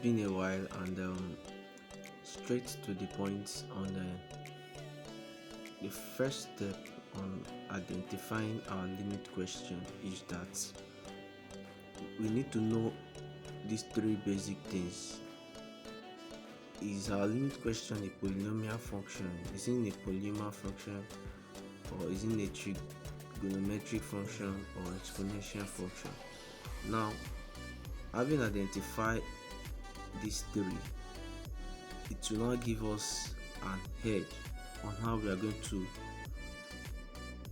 been a while, and straight to the point on the first step on identifying our limit question is that we need to know these three basic things. Is our limit question a polynomial function? Is it a polynomial function, or is it a trigonometric function or exponential function? Now, having identified these three, it will now give us an edge on how we are going to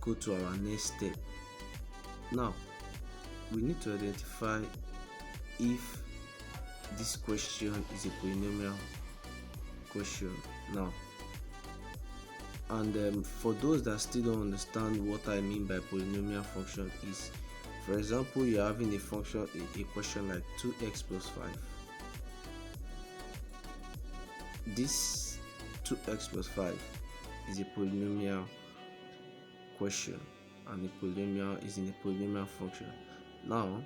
go to our next step. Now, we need to identify if this question is a polynomial question. Now, and for those that still don't understand what I mean by polynomial function, is, for example, you're having a function, a question like 2x plus 5. This 2x plus 5 is a polynomial question, and a polynomial is in a polynomial function. Now,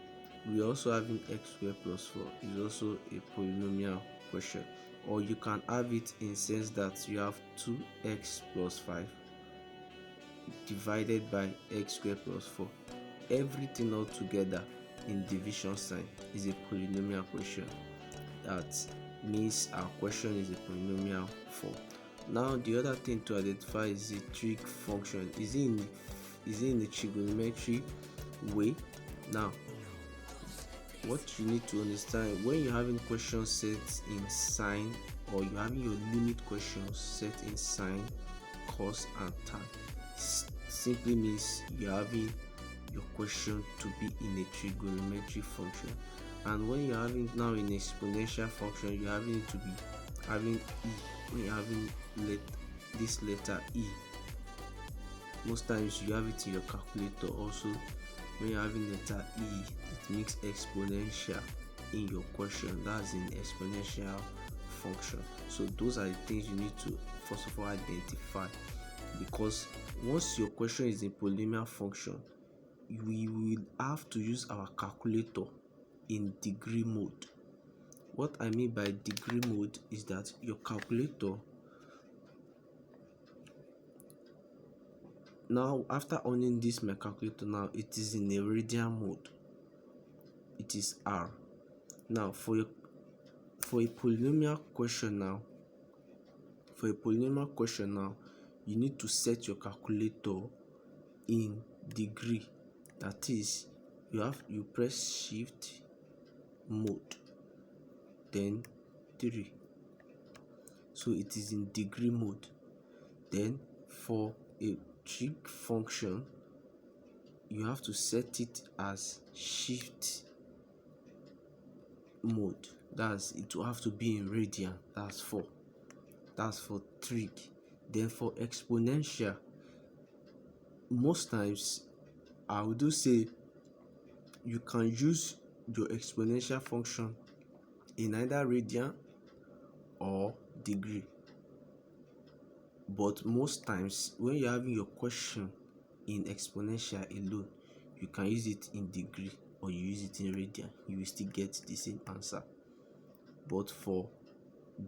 we also having x squared plus 4 is also a polynomial question, or you can have it in sense that you have 2x plus 5 divided by x squared plus 4. Everything all together in division sign is a polynomial question. That means our question is a polynomial form. Now, the other thing to identify is the trig function. Is it in the trigonometric way? Now, what you need to understand, when you're having questions set in sine, or you're having your limit questions set in sine, cos, and tan, simply means you're having your question to be in a trigonometric function. And when you're having now in exponential function, you're having it to be having e. When you're having this letter e, most times you have it in your calculator. Also, when you're having letter e, it makes exponential in your question. That's in exponential function. So those are the things you need to first of all identify, because once your question is in polynomial function, we will have to use our calculator in degree mode. What I mean by degree mode is that your calculator, now after owning this my calculator, now it is in a radian mode. It is R. Now for a polynomial question now, you need to set your calculator in degree. That is, you press shift mode, then 3. So it is in degree mode. Then for a trig function, you have to set it as shift mode. That's, it will have to be in radian. That's for trig. Then for exponential, most times I would say you can use your exponential function in either radian or degree, but most times when you're having your question in exponential alone, you can use it in degree or you use it in radian, you will still get the same answer. But for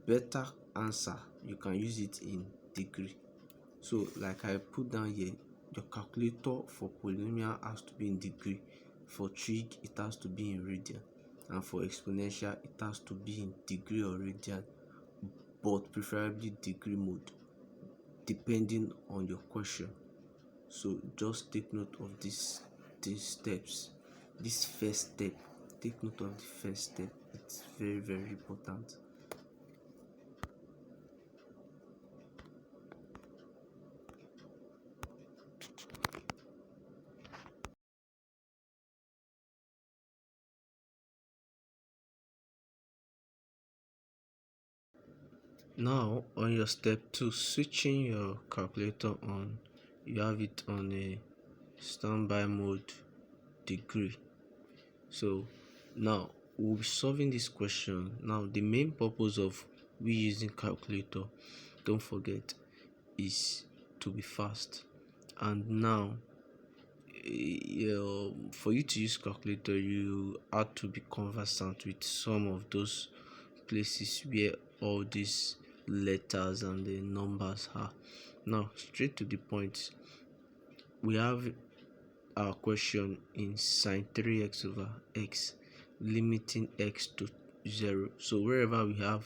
better answer, you can use it in degree. So like I put down here, your calculator for polynomial has to be in degree, for trig it has to be in radian, and for exponential it has to be in degree or radian, but preferably degree mode depending on your question. So just take note of these steps. This first step, take note of the first step. It's very, very important. Now on your step 2, switching your calculator on, you have it on a standby mode degree. So now we'll be solving this question. Now the main purpose of we using calculator, don't forget, is to be fast. And now for you to use calculator, you have to be conversant with some of those places where all these letters and the numbers are. Now straight to the point, we have our question in sine 3x over x, limiting x to 0. So wherever we have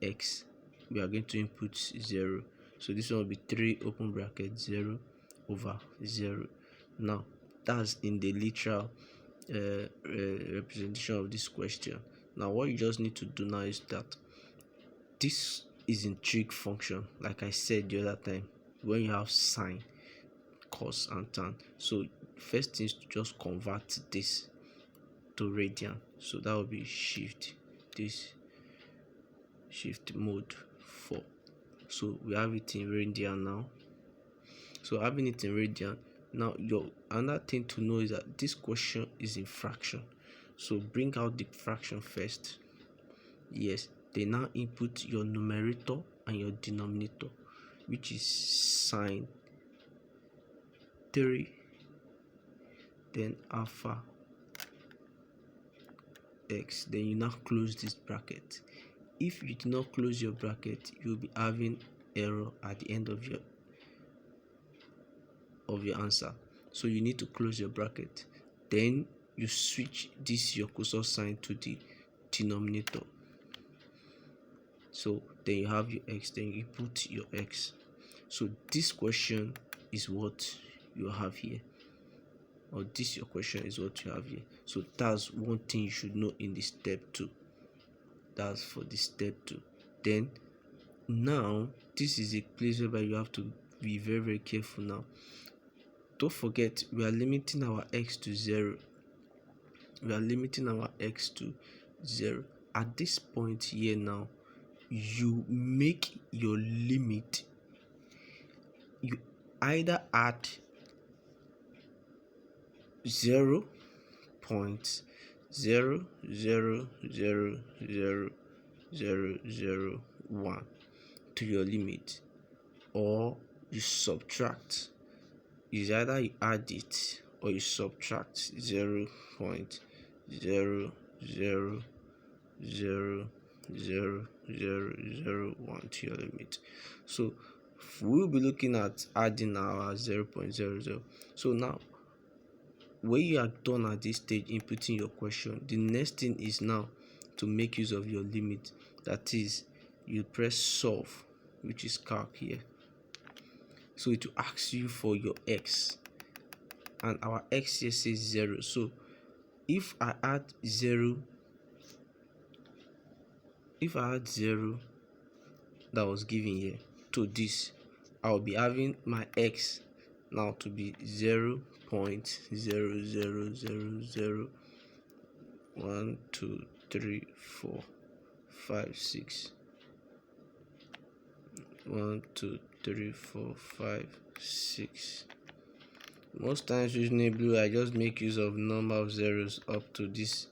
x, we are going to input 0. So this one will be 3 open bracket 0 over 0. Now that's in the literal representation of this question. Now what you just need to do now is that this is in trig function, like I said the other time, when you have sine, cos and tan. So first thing is to just convert this to radian. So that will be shift mode 4. So we have it in radian now. So having it in radian, now another thing to know is that this question is in fraction. So bring out the fraction first. Yes, then now input your numerator and your denominator, which is sine 3 then alpha x. Then you now close this bracket. If you do not close your bracket, you'll be having error at the end of your answer. So you need to close your bracket. Then you switch this your cosine sign to the denominator. So then you have your x, then you put your x. So this question is what you have here, or this your question is what you have here. So that's one thing you should know in the step 2. That's for the step 2. Then now this is a place where you have to be very careful. Now don't forget, we are limiting our x to 0. We are limiting our x to 0. At this point here now, you make your limit, you either add 0.0000001 to your limit, or you subtract. Is either you add it or you subtract 0.0000001 to your limit. So we'll be looking at adding our 0.00. So now when you are done at this stage inputting your question, the next thing is now to make use of your limit. That is, you press solve, which is calc here. So it will ask you for your x, and our x here says 0. So if I add 0 that was given here to this, I'll be having my x now to be 0.000012345 6. Most times reasonably I just make use of number of zeros up to this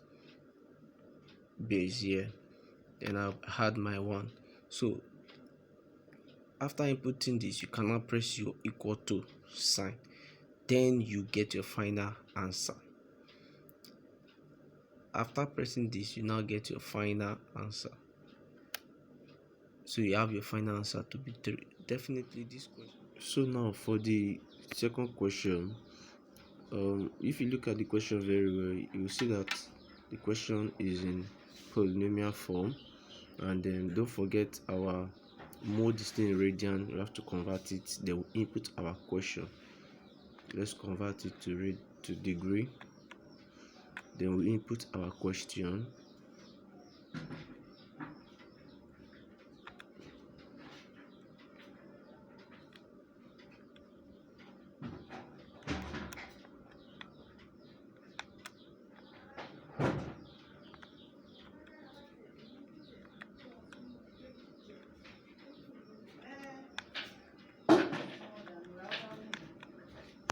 base here, then I've had my 1. So after inputting this, you cannot press your equal to sign, then you get your final answer. After pressing this, you now get your final answer. So you have your final answer to be 3. Definitely this question. So now for the second question, if you look at the question very well, you will see that the question is in polynomial form, and then don't forget our mode is still in radian. We have to convert it. Then we input our question. Let's convert it to degree. Then we input our question.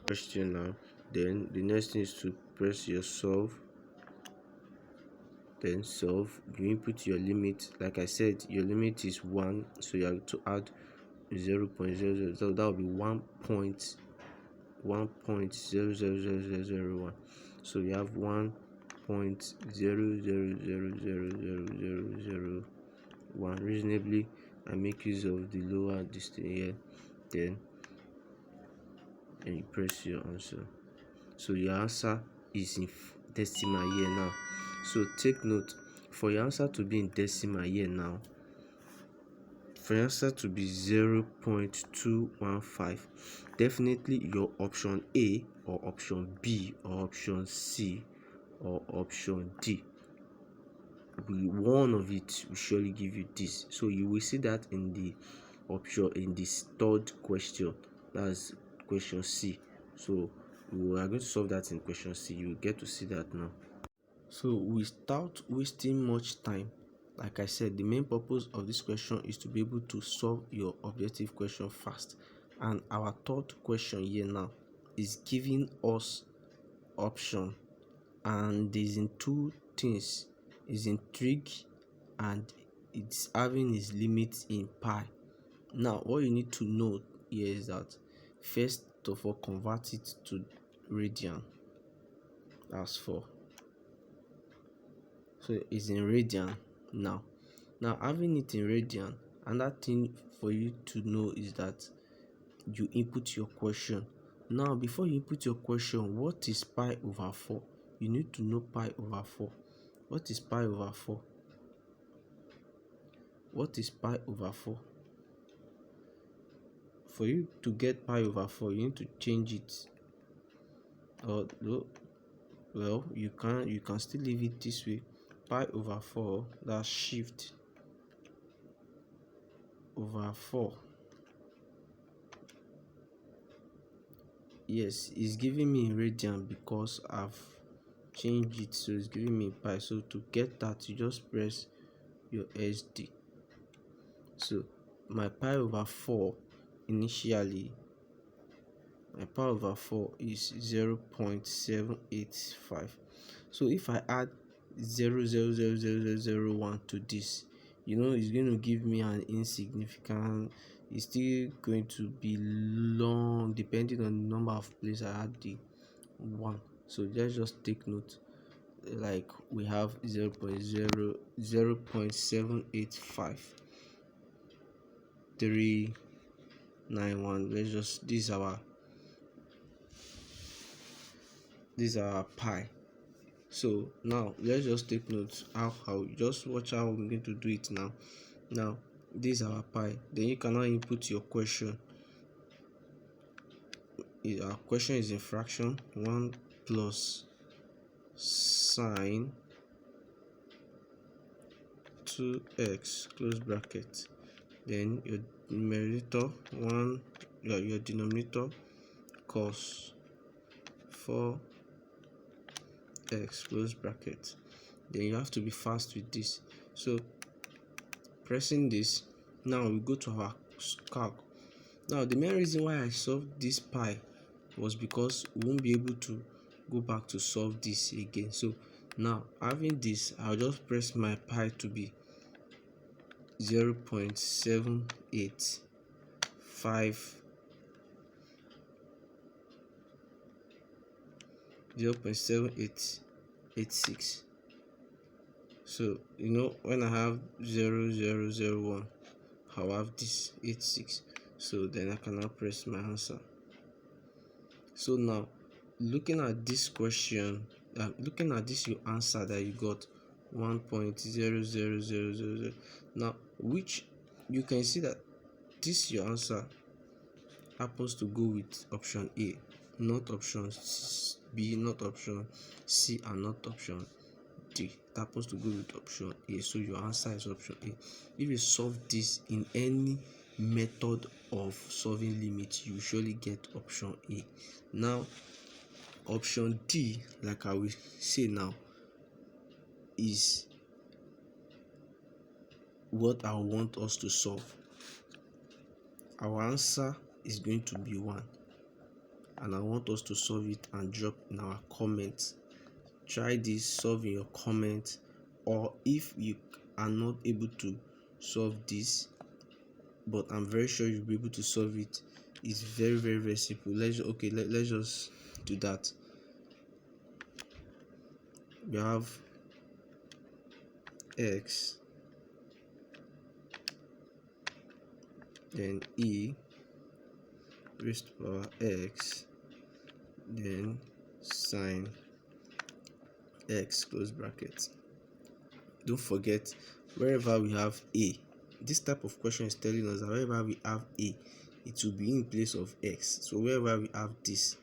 Question now. Then the next thing is to press your solve. Then solve. You input your limit. Like I said, your limit is 1, so you have to add 0.00. So that will be 1.0000001. So you have 1.0000000 1 reasonably and make use of the lower distance here, then you press your answer. So your answer is in decimal here now. So take note, for your answer to be in decimal here now, for your answer to be 0.215, definitely your option A or option B or option C or option D, one of it will surely give you this. So you will see that in the option, in this third question, that's question C. So we are going to solve that in question C. You will get to see that now. So without wasting much time, like I said, the main purpose of this question is to be able to solve your objective question fast. And our third question here now is giving us option, and is in two things, is in trig, and it's having its limits in pi. Now what you need to know here is that first of all, convert it to radian. That's 4. So it's in radian now. Having it in radian, another thing for you to know is that you input your question. Now before you input your question, what is pi over 4? You need to know pi over 4. What is pi over 4? What is pi over 4? For you to get pi over 4, you need to change it. Well, you can still leave it this way. Pi over 4, that's shift over 4. Yes, it's giving me in radian because I've changed it, so it's giving me pi. So to get that, you just press your SD. So my pi over 4 initially, my pi over 4 is 0.785. So if I add 0.00001 to this, it's going to give me an insignificant, it's still going to be long depending on the number of places I add the 1. So let's just take note, like we have 0.785 391. Let's just, this is our pi. So now let's just take note how just watch how I'm going to do it now. This is our pi. Then you can now input your question. Our question is in fraction. 1 plus sine 2x close bracket, then your numerator 1, your denominator cos 4x close bracket. Then you have to be fast with this. So pressing this, now we go to our calc. Now the main reason why I solved this pi was because we won't be able to go back to solve this again. So now having this, I'll just press my pi to be 0.785 0.7886. So when I have 0001, I'll have this 86. So then I can now press my answer. So now looking at this question, looking at this your answer that you got 1.00000, now which you can see that this your answer happens to go with option A, not option B, not option C, and not option D. It happens to go with option A, so your answer is option A. If you solve this in any method of solving limits, you surely get option A. Now option D, like I will say now, is what I want us to solve. Our answer is going to be 1, and I want us to solve it and drop in our comments. Try this, solve in your comments, or if you are not able to solve this, but I'm very sure you'll be able to solve it. It's very, very, very simple. Let's just do that. We have x then e raised to power x, then sine x close bracket. Don't forget, wherever we have a, this type of question is telling us that wherever we have a, it will be in place of x. So wherever we have this,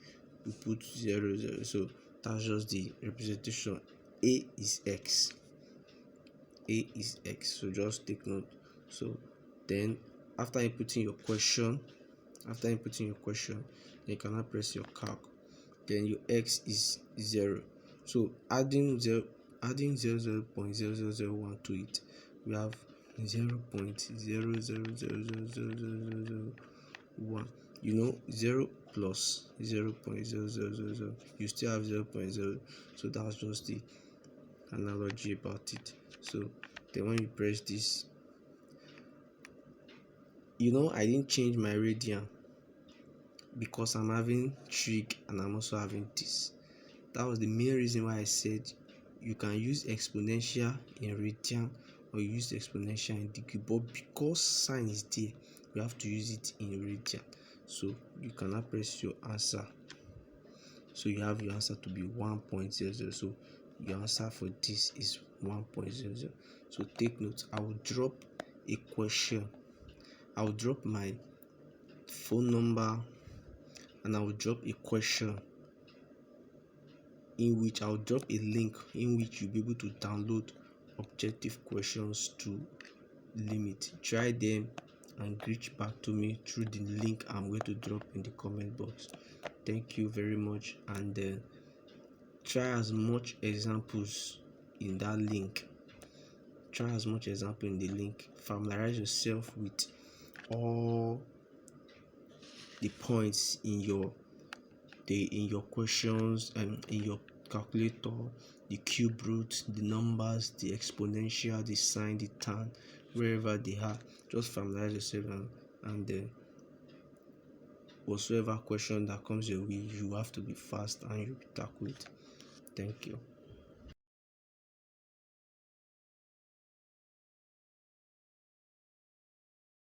we put 0 0. So that's just the representation. A is x. A is x. So just take note. So then after inputting your question, then you can now press your calc. Then your x is 0. So adding 0.00001 to it, we have 0.0000001. 0 plus 0.0000, you still have 0.0. So that's just the analogy about it. So then when you press this, I didn't change my radian because I'm having trig and I'm also having this. That was the main reason why I said you can use exponential in radian or use exponential in degree, but because sine is there, you have to use it in radian. So you cannot press your answer. So you have your answer to be 1.00. So your answer for this is 1.00. So take note, I will drop a question. I will drop my phone number and I will drop a question in which I'll drop a link in which you'll be able to download objective questions to limit. Try them and reach back to me through the link I'm going to drop in the comment box. Thank you very much, and try as much examples in that link. Familiarize yourself with all the points in your questions and in your calculator, the cube root, the numbers, the exponential, the sine, the tan, wherever they are. Just familiarize yourself, and whatsoever question that comes your way, you have to be fast and you tackle it. Thank you.